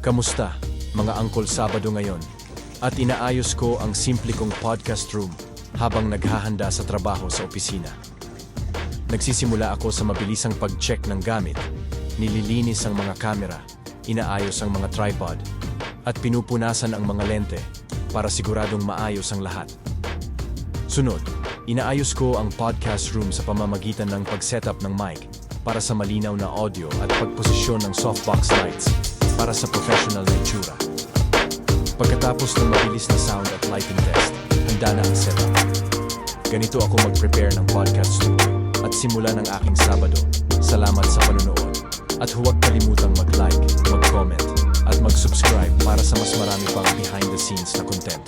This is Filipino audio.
Kamusta, mga Angkol Sabado ngayon? At inaayos ko ang simple kong podcast room habang naghahanda sa trabaho sa opisina. Nagsisimula ako sa mabilisang pag-check ng gamit, nililinis ang mga kamera, inaayos ang mga tripod, at pinupunasan ang mga lente para siguradong maayos ang lahat. Sunod, inaayos ko ang podcast room sa pamamagitan ng pag-setup ng mic para sa malinaw na audio at pagposisyon ng softbox lights para sa professional na itsura. Pagkatapos ng mabilis na sound at lighting test, handa na ang setup. Ganito ako mag-prepare ng podcast studio at simulan ng aking Sabado. Salamat sa panonood. At huwag kalimutang mag-like, mag-comment, at mag-subscribe para sa mas marami pang behind the scenes na content.